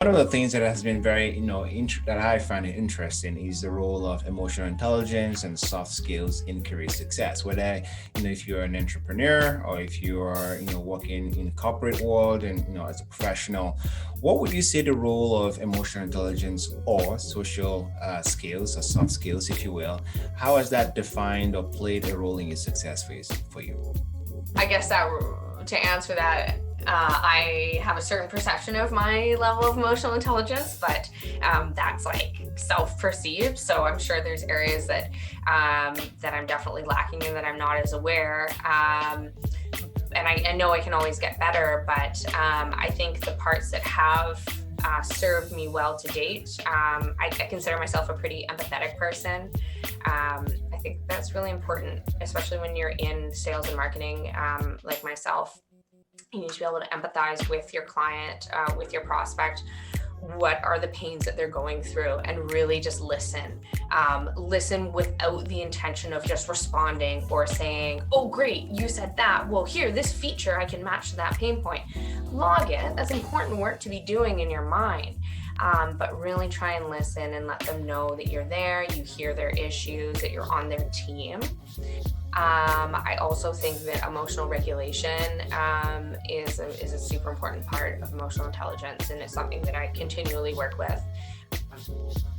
One of the things that has been very, that I find it interesting is the role of emotional intelligence and soft skills in career success. Whether, if you're an entrepreneur or if you are, working in corporate world and, as a professional, what would you say the role of emotional intelligence or social skills or soft skills, if you will, how has that defined or played a role in your success phase for you? I guess that to answer that, I have a certain perception of my level of emotional intelligence, but that's like self-perceived. So I'm sure there's areas that I'm definitely lacking in that I'm not as aware. And I know I can always get better, but I think the parts that have served me well to date, I consider myself a pretty empathetic person. I think that's really important, especially when you're in sales and marketing, like myself. You need to be able to empathize with your client, with your prospect. What are the pains that they're going through, and really just listen. Listen without the intention of just responding or saying, oh, great, you said that. Well, here, this feature, I can match to that pain point. Log it. That's important work to be doing in your mind. But really try and listen and let them know that you're there, you hear their issues, that you're on their team. I also think that emotional regulation is a super important part of emotional intelligence, and it's something that I continually work with.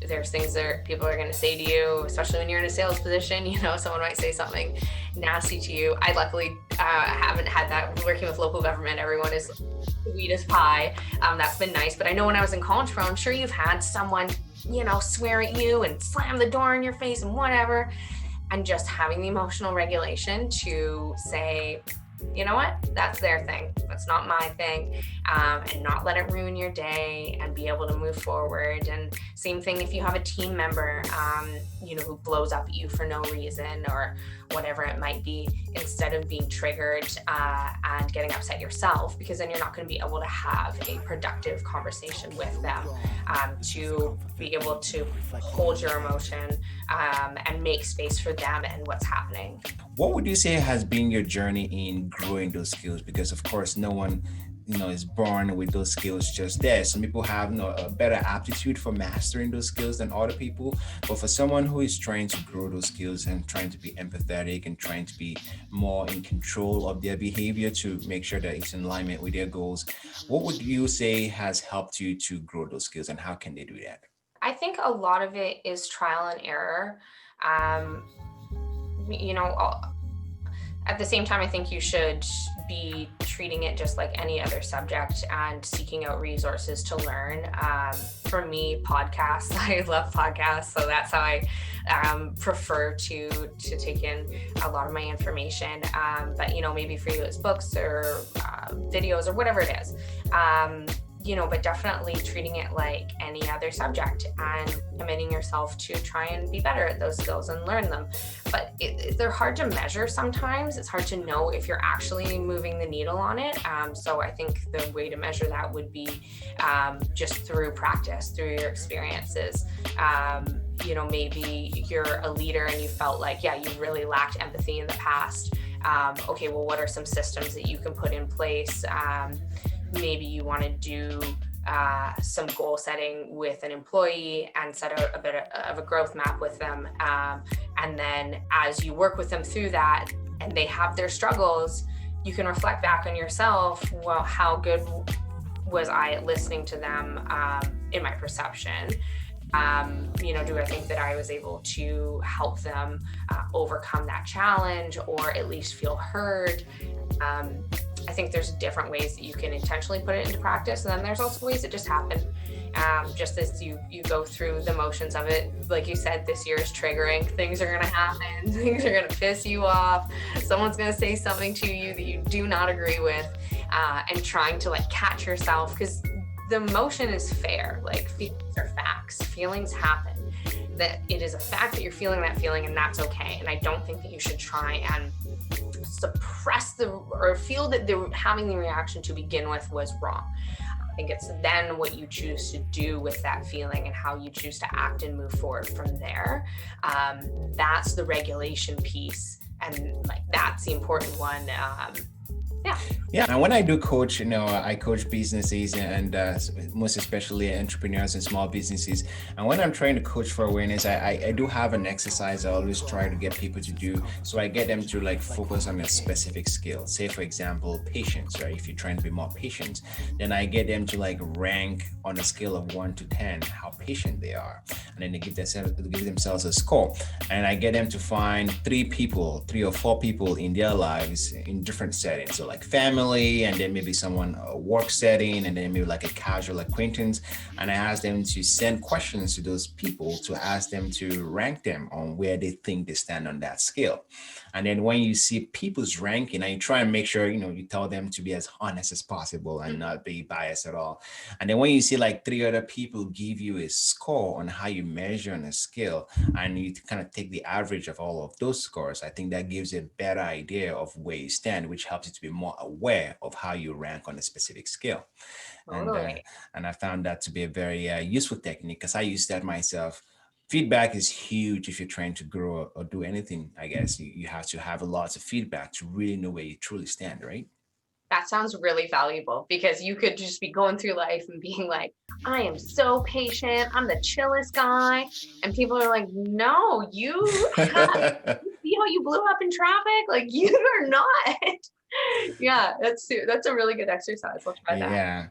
There's things that people are going to say to you, especially when you're in a sales position. Someone might say something nasty to you. I luckily haven't had that. Working with local government, everyone is sweet as pie. That's been nice. But I know when I was in college, I'm sure you've had someone, swear at you and slam the door in your face and whatever. And just having the emotional regulation to say, you know what, that's their thing. That's not my thing. And not let it ruin your day and be able to move forward. And same thing if you have a team member, who blows up at you for no reason or whatever it might be, instead of being triggered and getting upset yourself, because then you're not going to be able to have a productive conversation with them, to be able to hold your emotion and make space for them and what's happening. What would you say has been your journey in growing those skills? Because of course, no one, is born with those skills just there. Some people have, a better aptitude for mastering those skills than other people. But for someone who is trying to grow those skills and trying to be empathetic and trying to be more in control of their behavior to make sure that it's in alignment with their goals, what would you say has helped you to grow those skills, and how can they do that? I think a lot of it is trial and error. Um, you know, at the same time, I think you should be treating it just like any other subject and seeking out resources to learn. For me, podcasts, I love podcasts, so that's how I prefer to take in a lot of my information. But maybe for you it's books or videos or whatever it is. But definitely treating it like any other subject and committing yourself to try and be better at those skills and learn them. But they're hard to measure sometimes. It's hard to know if you're actually moving the needle on it. So I think the way to measure that would be just through practice, through your experiences. Maybe you're a leader and you felt like, you really lacked empathy in the past. Okay, well, what are some systems that you can put in place? Maybe you want to do some goal setting with an employee and set out a bit of a growth map with them. And then as you work with them through that and they have their struggles, you can reflect back on yourself. Well, how good was I at listening to them in my perception? Do I think that I was able to help them overcome that challenge or at least feel heard? I think there's different ways that you can intentionally put it into practice. And then there's also ways that just happen. Just as you go through the motions of it. Like you said, this year is triggering. Things are going to happen. Things are going to piss you off. Someone's going to say something to you that you do not agree with, and trying to catch yourself, because the emotion is fair. Feelings are facts. Feelings happen. That it is a fact that you're feeling that feeling, and that's okay. And I don't think that you should try and suppress or feel that having the reaction to begin with was wrong. I think it's then what you choose to do with that feeling and how you choose to act and move forward from there. That's the regulation piece, and that's the important one. Yeah. Yeah, and when I do coach, I coach businesses and most especially entrepreneurs and small businesses. And when I'm trying to coach for awareness, I do have an exercise I always try to get people to do. So I get them to like focus on a specific skill. Say, for example, patience, right? If you're trying to be more patient, then I get them to like rank on a scale of 1 to 10 how patient they are. And then they give themselves a score. And I get them to find 3 or 4 people in their lives in different settings. So like family, and then maybe someone a work setting, and then maybe like a casual acquaintance. And I ask them to send questions to those people to ask them to rank them on where they think they stand on that scale. And then when you see people's ranking, and you try and make sure, you tell them to be as honest as possible and not be biased at all. And then when you see like 3 other people give you a score on how you measure on a scale, and you kind of take the average of all of those scores, I think that gives you a better idea of where you stand, which helps you to be more aware of how you rank on a specific scale. And uh, Totally. and I found that to be a very useful technique because I use that myself. Feedback is huge if you're trying to grow or do anything. I guess you have to have a lot of feedback to really know where you truly stand, right? That sounds really valuable because you could just be going through life and being like, I am so patient. I'm the chillest guy. And people are like, no, you see how you blew up in traffic? Like you are not. Yeah, that's a really good exercise. We'll try that. Yeah.